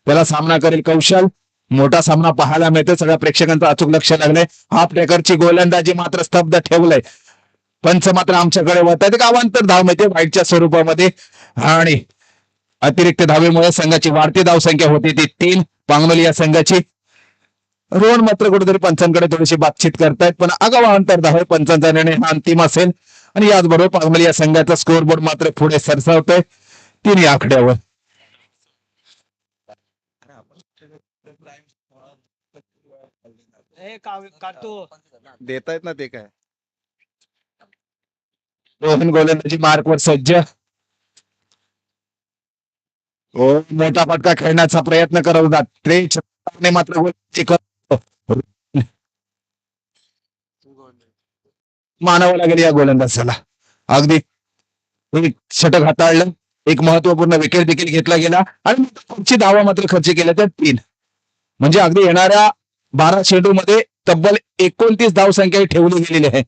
त्याला सामना करेल कौशल. मोठा सामना पाहायला मिळतोय. सगळ्या प्रेक्षकांचं अचूक लक्ष लागलंय. हाफ ट्रॅकरची गोलंदाजी मात्र स्तब्ध ठेवलंय. पंच मात्र आमच्याकडे वळतात. अवांतर धाव मिळते व्हाईटच्या स्वरूपामध्ये आणि अतिरिक्त धावेमुळे संघाची वाढती धाव संख्या होती ती 3 पांगोली या संघाची. रोहन मात्र कुठेतरी पंचांकडे थोडीशी बातचीत करतायत, पण आगाऊ अंतर धाव. पंचांचा निर्णय हा अंतिम असेल आणि याचबरोबर पांगली या संघाचा स्कोअर बोर्ड मात्र पुढे सरसावतोय 3 आकड्यावर. देतायत ना ते काय. रोहन गोलंदाजी मार्कवर सज्ज. हो, मोठा फटका खेळण्याचा प्रयत्न करत होता. त्रेने मात्र गोलंदाजी करतो. मानावं लागेल या गोलंदाजाला. अगदी एक षटक हाताळलं, एक महत्वपूर्ण विकेट देखील घेतला गेला आणि पुढची धावा मात्र खर्च केल्या त्या 3. म्हणजे अगदी येणाऱ्या 12 चेंडूमध्ये तब्बल 29 धावसंख्या ही ठेवली गेलेली आहे.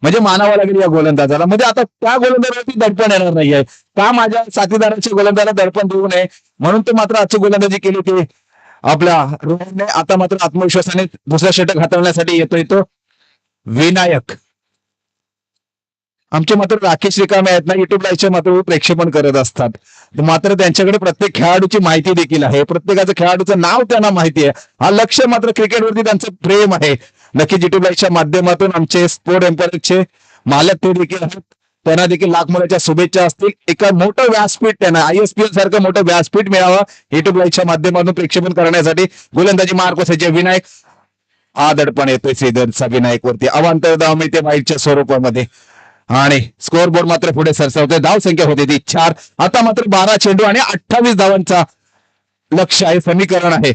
म्हणजे मानावं लागेल या गोलंदाजाला. म्हणजे आता त्या गोलंदाजावरती दडपण येणार नाहीये. का माझ्या साथीदाराच्या गोलंदाजाला दडपण देऊ नये म्हणून तो मात्र आजची गोलंदाजी केली की आपल्या रोहनने. आता मात्र आत्मविश्वासाने दुसरा षटक हाताळण्यासाठी येतोय तो विनायक. आमचे मात्र राकेश रिकामे आहेत ना, युट्यूब लाईव्हचे मात्र प्रेक्षेपण करत असतात. मात्र त्यांच्याकडे प्रत्येक खेळाडूची माहिती देखील आहे. प्रत्येकाचं खेळाडूचं नाव त्यांना माहिती आहे. हा लक्ष मात्र क्रिकेटवरती त्यांचं प्रेम आहे. नक्कीच युट्यूब लाईव्हच्या माध्यमातून आमचे स्पोर्ट एम्पायरचे मालक ते देखील आहेत. त्यांना देखील लाख मोलाच्या शुभेच्छा असतील. एका मोठं व्यासपीठ त्यांना ISPL सारखं मोठं व्यासपीठ मिळावं युट्यूब लाईव्हच्या माध्यमातून प्रेक्षेपण करण्यासाठी. गोलंदाजी मार्क वसायचे विनायक. हा दडपण येतोय श्रीधरचा विनायक वरती. अवांतर धाव मिळते वाईटच्या स्वरूपामध्ये आणि स्कोअर बोर्ड मात्र पुढे सरसावतोय. धाव संख्या होती ती 4. आता मात्र 12 चेंडू आणि 28 धावांचा लक्ष आहे, समीकरण आहे.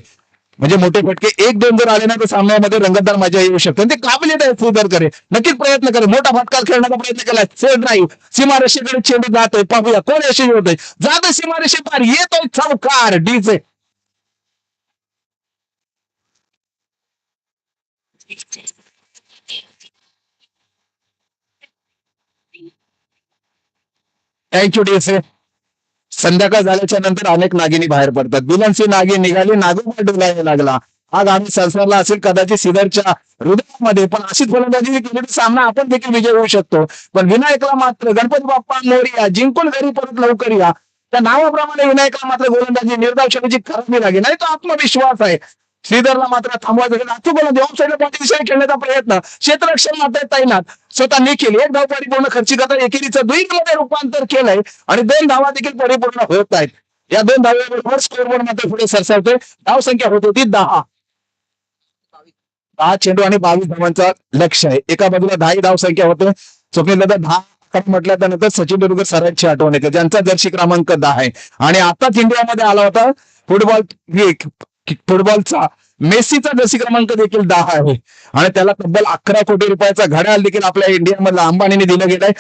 म्हणजे मोठे फटके 1-2 जर आले ना तर सामन्यामध्ये रंगतदार मजा येऊ शकते. ते काबिलियत आहे श्रीधर करे. नक्कीच प्रयत्न करे. मोठा फटका खेळण्याचा प्रयत्न केलाय. सेट ड्राईव्ह सीमारेषेकडे चेंडू जातोय. पाहूया कोण यशस्वी होतोय. जातोय सीमारेषे पार. येतोय चौकार डीचे. थँक्यू डीसे. संध्याकाळ झाल्याच्या नंतर अनेक नागिनी बाहेर पडतात. विलनसी नागिन निघाली, नागोबा डोलायला लागला. आज आम्ही सरसावला असेल कदाचित श्रीधरच्या हृदयामध्ये. पण अशीच गोलंदाजी केली तर सामना आपण देखील विजय होऊ शकतो. पण विनायकला मात्र गणपती बाप्पा मोरया, जिंकून घरी परत लवकर या, त्या नावाप्रमाणे विनायकला मात्र गोलंदाजी निर्धाव शैलीची करावी लागेल. नाही तो आत्मविश्वास आहे. श्रीधरला मात्र थांबवायचं. आजची गोलंदाजी ऑफ साईडला पाठी दिशेने खेळण्याचा प्रयत्न. क्षेत्ररक्षण मात्र तैनात. स्वतः निखिल एक धाव परिपूर्ण खर्ची करता एकेरीचं द्विमध्ये रूपांतर केलंय आणि 2 धावा देखील परिपूर्ण होत आहेत. या 2 धाव्याबरोबर स्कोअरबोर्ड मात्र पुढे सरसावतोय. धाव संख्या होत होती 10. 10 चेंडू आणि 22 धावांचा लक्ष आहे. एका बाजूला 10 धाव संख्या होते. स्वप्नील दादा 10 म्हटल्यानंतर सचिन तेंडुलकर सरांची आठवण येते, ज्यांचा जर्सी क्रमांक 10 आहे. आणि आताच इंडियामध्ये आला होता फुटबॉलचा मेसीचा जर्सी क्रमांक देखील 10 आहे. आणि त्याला तब्बल 11 कोटी रुपयाचा घड्याळ देखील आपल्या इंडियामधला अंबानीने दिलं गेलंय.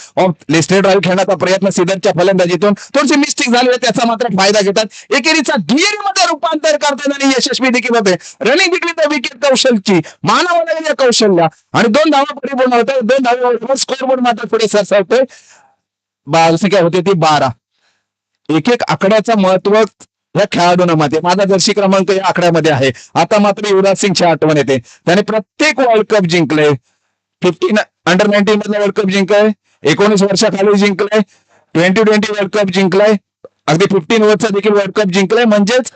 लिस्टेड ड्राईव्ह खेळण्याचा प्रयत्न श्रीधरच्या फलंदाजीतून थोडीशी मिस्टेक झाली आहे, त्याचा मात्र फायदा घेतात. एकेरीचा दुहेरीमध्ये रूपांतर करतात आणि यशस्वी देखील होते. रनिंग विकली तर विकेट कौशलची मानावं लागेल या कौशल्य. आणि 2 धावा परिपूर्ण होतात. 2 धाव्याबरोबर स्कोअरबोर्ड मात्र पुढे सरसावतोय. संख्या होती ती 12. एक आकड्याचं महत्व या खेळाडूंना माहिती. माझा जर्सी क्रमांक या आकड्यामध्ये आहे. आता मात्र युवराज सिंगची आठवण येते. त्याने प्रत्येक वर्ल्ड कप जिंकले. 15 अंडर 19 मधला वर्ल्ड कप जिंकलाय. 19 वर्षाखाली जिंकलाय. 2020 वर्ल्ड कप जिंकलाय. अगदी 15 ओव्हरचा देखील वर्ल्ड कप जिंकलाय. म्हणजेच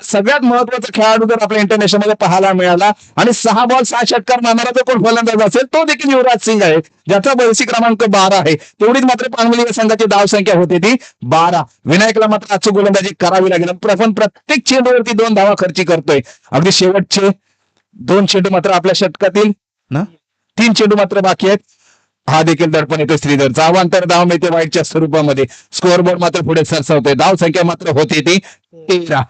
सगळ्यात महत्वाचा खेळाडू जर आपल्या इंटरनॅशनल मध्ये पाहायला मिळाला आणि 6 बॉल 6 षटकार मारणारा जो कोण फलंदाज असेल तो देखील युवराज सिंग आहे, ज्याचा जर्सी क्रमांक 12 आहे. तेवढीच मात्र पानवली संघाची धाव संख्या होती ती 12. विनायकला मात्र आजची गोलंदाजी करावी लागेल. पण प्रत्येक चेंडूवरती 2 धावा खर्ची करतोय. अगदी शेवटचे 2 चेंडू मात्र आपल्या षटकातील ना 3 चेंडू मात्र बाकी आहेत. हा देखील दडपण येतो श्रीधरचा. अवांतर धाव मिळते वाईटच्या स्वरूपामध्ये. स्कोअरबोर्ड मात्र पुढे सरसावतोय. धाव संख्या मात्र होती ती 13.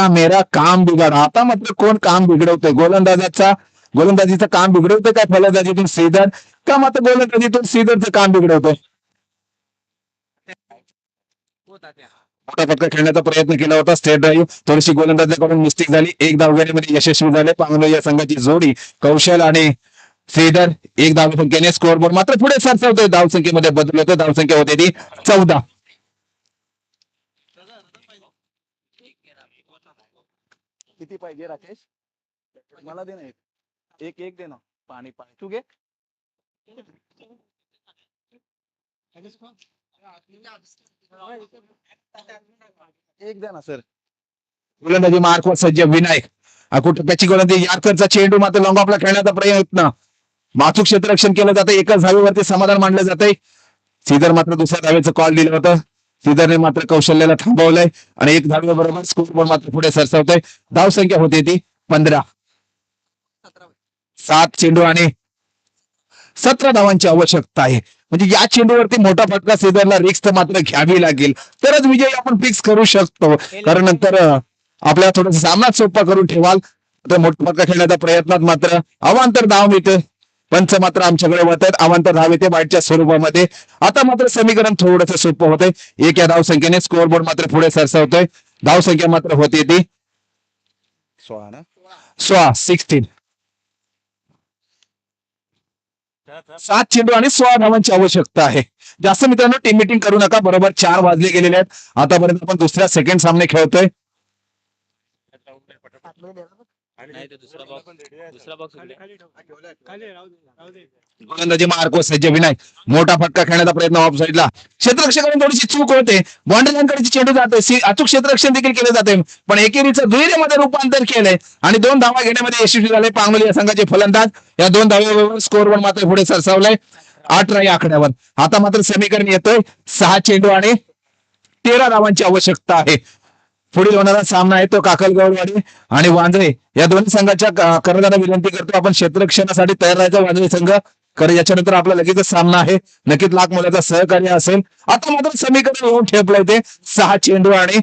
मेरा काम बिघड. आता मात्र कोण काम बिघडवतोय? गोलंदाजीचं काम बिघडवतोय काय फलंदाजीतून श्रीधर, का मात्र गोलंदाजीतून श्रीधरचं काम बिघडवतोय? मोठा फटका खेळण्याचा प्रयत्न केला होता. स्टेट ड्राईव्ह थोडीशी गोलंदाजाकडून मिस्टेक झाली. 1 धावगडीमध्ये यशस्वी झाले पांगलोई या संघाची जोडी. कौशल आणि श्रीधर 1 धावसंख्येने स्कोअरबोर्ड मात्र पुढे सरसावतोय. धावसंख्येमध्ये बदल होतोय. धावसंख्या होती ती 14. किती पाहिजे राकेश? मला दे ना एक दे ना. पाणी तू घे. एक दे ना सर. गोलंदाजी मार्कवर सज्ज विनायक. कुठे त्याची गोलंदाजी यारकरचा चेंडू मात्र लॉंग ऑफला खेळण्याचा प्रयत्न. माचूक क्षेत्ररक्षण केलं जातं, एकाच धावेवरती समाधान मानलं जातंय. श्रीधर मात्र दुसऱ्या धावेचं कॉल दिलं होतं. श्रीधरने मात्र कौशल्याला थांबवलंय आणि एक धावेबरोबर स्कोर बोर्ड मात्र पुढे सरसावतोय. धाव संख्या होती ती 15. 7 चेंडू आणि 17 धावांची आवश्यकता आहे. म्हणजे या चेंडूवरती मोठा फटका श्रीधरला रिक्स तर मात्र घ्यावी लागेल, तरच विजय आपण फिक्स करू शकतो. कारण नंतर आपल्याला थोडासा सामना सोपा करून ठेवाल तर मोठा फटका खेळण्याच्या प्रयत्नात मात्र अवांतर धाव मिळते. पंच मात्र आमच्याकडे वत आहेत, अवांतर धाव येते वाईटच्या स्वरूपामध्ये. आता मात्र समीकरण थोडंसं सोपं होतंय. एक या धाव संख्येने स्कोअर बोर्ड मात्र पुढे सरसावतोय. धाव संख्या मात्र होती ती 16. 7 चेंडू आणि 16 धावांची आवश्यकता आहे. जास्त मित्रांनो टीम मिटिंग करू नका. बरोबर 4 वाजले गेलेले आहेत. आतापर्यंत आपण दुसऱ्या सेकंड सामने खेळतोय. गोलंदाजी मार्को सज्ज विनायक मोठा फटका खेळण्याचा प्रयत्न ऑफ साईडला. क्षेत्ररक्षकांनी थोडीशी चूक होते. बाउंड्री लाईनकडे चेंडू जाते. अचूक क्षेत्ररक्षण देखील केले जाते, पण एकेरीचं दुहेरीमध्ये रूपांतर केलंय आणि 2 धावा घेण्यामध्ये यशस्वी झाले पांगोली या संघाचे फलंदाज. या 2 धावेबरोबर स्कोअरवर मात्र पुढे सरसावलाय 18 या आकड्यावर. आता मात्र समीकरण येतोय 6 चेंडू आणि 13 धावांची आवश्यकता आहे. पुढील होणारा सामना आहे तो काकलगौडवाडी आणि वांद्रे या दोन्ही संघाच्या कर्णधारांना विनंती करतो आपण क्षेत्ररक्षणासाठी तयार राहायचं. वांद्रे संघ कारण याच्यानंतर आपला लगेच सामना आहे. नक्कीच लाख मोलाचा सहकार्य असेल. आता मात्र समीकरण येऊन ठेपलंय ते 6 चेंडू आणि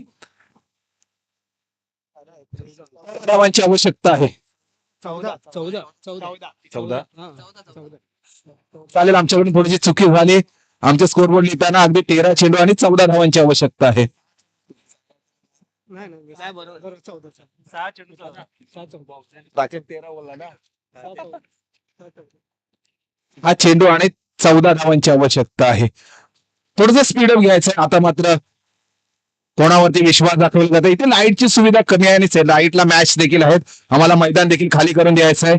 13 धावांची आवश्यकता आहे. 14 चालेल. आमच्याकडून थोडीशी चुकी झाली. आमचे स्कोरबोर्ड लिहिताना अगदी 13 चेंडू आणि 14 धावांची आवश्यकता आहे. हा चेंडू आणि 14 धावांची आवश्यकता आहे. थोडस स्पीडअप घ्यायचंय. आता मात्र कोणावरती विश्वास दाखवला जातो. इथे लाईटची सुविधा कमी आहे आणि लाईटला मॅच देखील आहेत. आम्हाला मैदान देखील खाली करून द्यायचं आहे.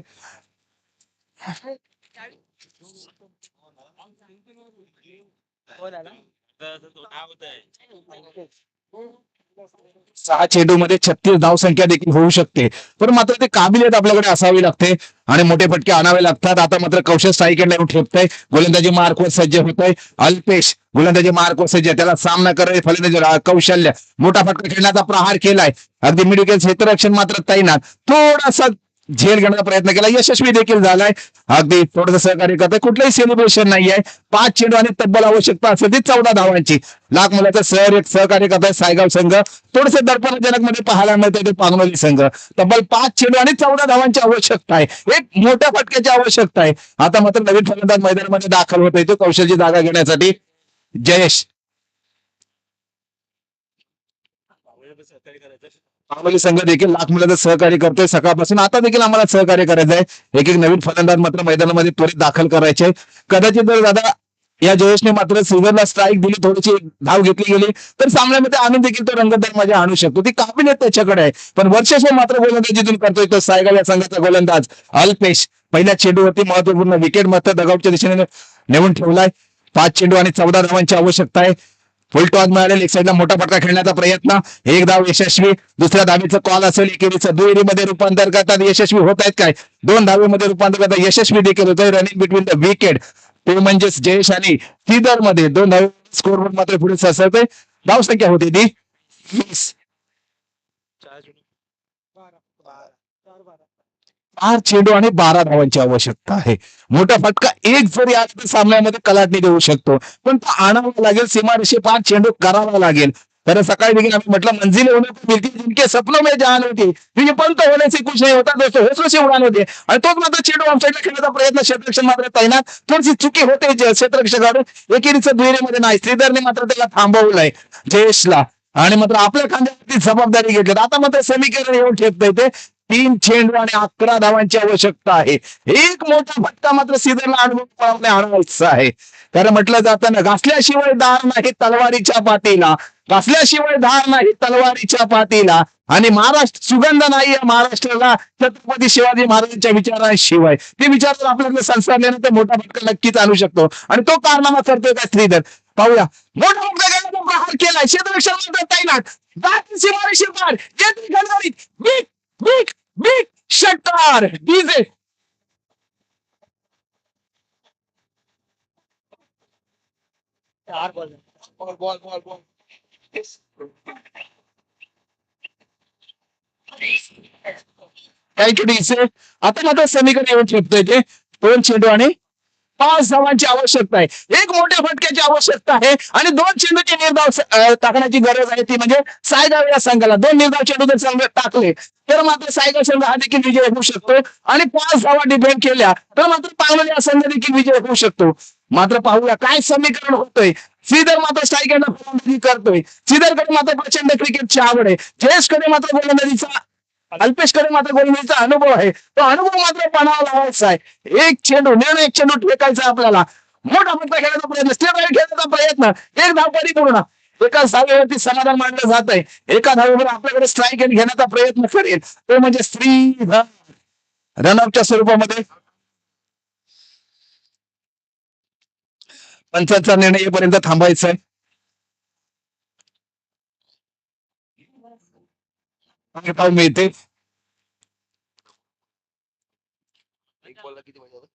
6 चेंडू मध्ये 36 धाव संख्या देखील होऊ शकते, पण मात्र ते काबिलियत आपल्याकडे असावी लागते आणि मोठे फटके आणावे लागतात. आता मात्र कौशल स्ट्राईकरला येऊन ठेपतंय. गोलंदाजी मार्कवर सज्ज होतोय अल्पेश. गोलंदाजी मार्कवर सज्ज, त्याला सामना करायला फलंदाजी कौशल्य. मोठा फटका खेळण्याचा प्रहार केलाय. अगदी मिडविकेट क्षेत्ररक्षण मात्र तैनात. थोडासा झेल घेण्याचा प्रयत्न केला, यशस्वी देखील झालाय. अगदी थोडस सहकार्य करतोय. कुठलंही सेलिब्रेशन नाहीये. 5 चेंडू आणि तब्बल आवश्यकता असेल ती 14 धावांची. लाख मुलाचं सहकार्य करतोय सायगाव संघ. थोडसे दडपणजनक मध्ये पाहायला मिळतंय ते पांगलोली संघ. तब्बल 5 चेंडू आणि 14 धावांची आवश्यकता आहे. एक मोठ्या फटक्याची आवश्यकता आहे. आता मात्र नवीन फलंदाज मैदानामध्ये दाखल होत आहे कौशलची जागा घेण्यासाठी जयेश. पांगलोली संघ देखील लाख मुलाचं सहकार्य करतोय सकाळपासून. आता देखील आम्हाला सहकार्य करायचं आहे. एक नवीन फलंदाज मात्र मैदानामध्ये त्वरित दाखल करायचे. कदाचित जर दादा या जयेशने मात्र सिल्वरला स्ट्राईक दिली, थोडीशी धाव घेतली गेली तर सामन्यामध्ये आणून देखील तो रंगतदार मजा आणू शकतो. ती काबिलियत त्याच्याकडे आहे. पण वर्षभर मात्र गोलंदाजीतून करतोय तो सायगाव या संघाचा गोलंदाज अल्पेश. पहिल्या चेंडूवरती महत्वपूर्ण विकेट मात्र दगावच्या दिशेने नेऊन ठेवलाय. 5 चेंडू आणि 14 धावांची आवश्यकता आहे. फुल टॉस मिळाले. एक साईडला मोठा फटका खेळण्याचा प्रयत्न. एक धाव यशस्वी. दुसऱ्या धावेचं कॉल असेल. एकेरीचं दुहेरीमध्ये रूपांतर करतात. यशस्वी होत आहेत काय? 2 धावेमध्ये रूपांतर करतात. यशस्वी देखील होत आहे. रनिंग बिटवीन द विकेट ते म्हणजेच जयेश आणि श्रीधर मध्ये 2 धावे स्कोरवर मात्र पुढे सरसावतोय. धाव संख्या होती ती 20. 4 चेंडू आणि 12 धावांची आवश्यकता आहे. मोठा फटका एक जरी आज सामन्यामध्ये कलाटणी देऊ शकतो, पण तो आणावा लागेल. सीमारेषे 5 चेंडू करावा लागेल. तर सकाळी देखील आम्ही म्हटलं मंजिल होने को मिलती जिनके सपनों में जान होती, म्हणजे पंत होने से कुछ नहीं होता दोस्तों, होसलो से उड़ान होते. आणि तोच मात्र चेंडू आमच्याकडे खेळण्याचा प्रयत्न. क्षेत्ररक्षण मात्र तैनात. थोडीशी चुकी होते क्षेत्ररक्षकाकडून. एकेरीचं दुहेरीमध्ये नाही. श्रीधरने मात्र त्याला थांबवलंय जयेशला आणि मात्र आपल्या खांद्यावरती जबाबदारी घेतली. आता मात्र समीकरण येऊन ठेपतंय ते 3 चेंडू आणि 11 धावांची आवश्यकता आहे. एक मोठा फटका मात्र श्रीधरला अनुभव आणायचा आहे. कारण म्हटलं जातं ना, घासल्याशिवाय दार नाही तलवारीच्या पाठीला, घासल्याशिवाय धार नाही तलवारीच्या पाठीला. आणि महाराष्ट्र सुगंध नाही या महाराष्ट्राला छत्रपती शिवाजी महाराजांच्या विचारांशिवाय. ते विचार जर आपल्याकडे संस्कारले ना तर मोठा फटका नक्कीच आणू शकतो. आणि तो कारनामा करतोय का श्रीधर? पाहूया. मोठा फटका गेला, प्रहार केलाय. क्षेत्ररक्षण मात्र तैनात. सीमारेषे पार बिग बिग बिग षटकार. डीजे काही छोटी आता मात्र समीकरण येऊन ठेपतोय ते 2 चेंडू आणि 5 धावांची आवश्यकता आहे. एक मोठ्या फटक्याची आवश्यकता आहे आणि 2 चेंडूचे निर्धाव टाकण्याची गरज आहे ती म्हणजे सायगाव या संघाला 2 निर्धाव चेंडू जर संघ टाकले तर मात्र सायगाव संघ हा देखील विजय होऊ शकतो आणि 5 धावा डिफेंड केल्या तर मात्र पांगलोली हा संघ देखील विजय होऊ शकतो. मात्र पाहूया काय समीकरण होतंय. श्रीधर मात्र स्ट्राईक एंड फलंदाजी करतोय. श्रीधरकडे मात्र प्रचंड क्रिकेटची आवड आहे. जयेशकडे मात्र गोलंदाजीचा अल्पेशकडे मात्र गोलंदाजीचा अनुभव आहे. तो अनुभव मात्र पणाला लावायचा आहे. एक चेंडू निर्णायक चेंडू ठेकायचा आपल्याला. मोठा फटका खेळण्याचा प्रयत्न स्टेट खेळण्याचा प्रयत्न एक धाव परिपूर्ण एका धावेवरती समाधान मानलं जात आहे. एका धावेवर आपल्याकडे स्ट्राईक एंड घेण्याचा प्रयत्न करेल तो म्हणजे श्रीधर रनअपच्या स्वरूपामध्ये. पंचांचा निर्णय येईपर्यंत थांबायचं आहे. पाहू मिळते एक बॉलला किती पाहिजे होतं?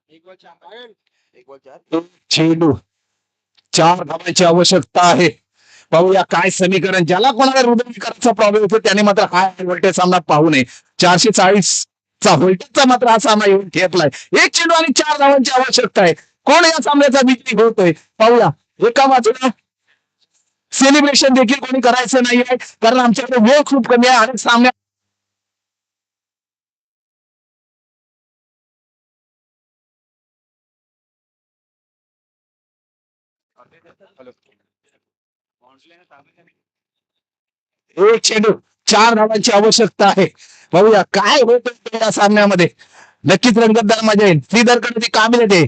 एक बॉल 4. चेंडू 4 धावांची आवश्यकता आहे. पाहूया काय समीकरण. ज्याला कोणाला हृदयविकाराचा प्रॉब्लेम होतो त्याने मात्र हा व्होल्टेज सामना पाहू नये. 440 चा व्होल्टेजचा मात्र हा सामना येऊन ठेपलाय. एक चेंडू आणि 4 धावांची आवश्यकता आहे. कोण या सामन्याचा विजयी होतोय पाहूया. एका बाजूला सेलिब्रेशन देखील कोणी करायचं नाहीये कारण आमच्याकडे वेळ खूप कमी आहे आणि सामन्या एक चेंडू 4 धावांची आवश्यकता आहे. बघूया काय होत या सामन्यामध्ये. नक्कीच रंगतदार मजा येईल. श्रीधरकडे ती काबिलियत आहे.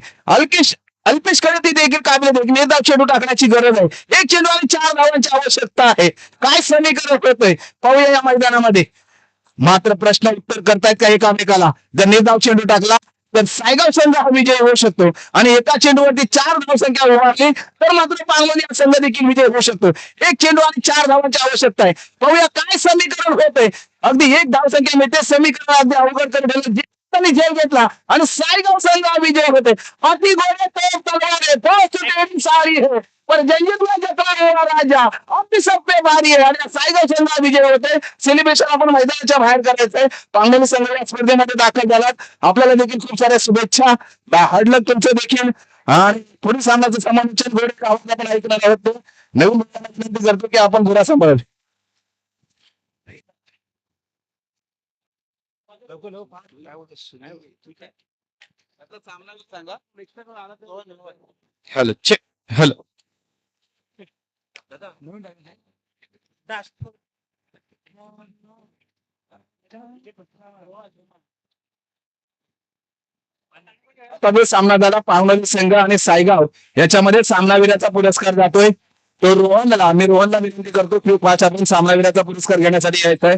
अल्पेशकडे ती देखील काबिलियत आहे. निर्धाव चेंडू टाकण्याची गरज आहे. एक चेंडू आणि 4 धावांची आवश्यकता आहे. काय समीकरण होतंय पाहूया या मैदानामध्ये. मात्र प्रश्न उत्तर करतायत का एकामेकाला. जर निर्धाव चेंडू टाकला तर सायगाव संघ हा विजय होऊ शकतो आणि एका चेंडूवरती 4 धावसंख्या उभारली तर मात्र पांगलोली हा संघ देखील विजय होऊ शकतो. एक चेंडू आणि 4 धावांची आवश्यकता आहे. पाहूया काय समीकरण होतंय. अगदी एक धावसंख्या मिळते. समीकरण अगदी अवघड करून ठेवलं. जय घेतला आणि सायगाव संघ हा विजय होते. अति गोरे तो तलवार है तो सारी है पर जय्यतला जत्रा हुआ राजा अति सब पे भारी आहे आणि सायगाव संघ हा विजय होते. सेलिब्रेशन आपण मैदानाच्या बाहेर करायचंय. पांगलोली संघ या स्पर्धेमध्ये दाखल झालात. आपल्याला देखील खूप साऱ्या शुभेच्छा. हार्ड लक तुमचं देखील. आणि पुढील सामन्याचं समालोचन गोडे आवाज आपण ऐकणार आहोत. नवीन विनंती करतो की आपण गुरा सांभाळ. हॅलो चेक हॅलो सामना झाला पांगलोली संघ आणि सायगाव याच्यामध्ये सामनावीराचा पुरस्कार जातोय तो रोहनला. मी रोहनला विनंती करतो की 5 आपण सामनावीराचा पुरस्कार घेण्यासाठी यायचा आहे.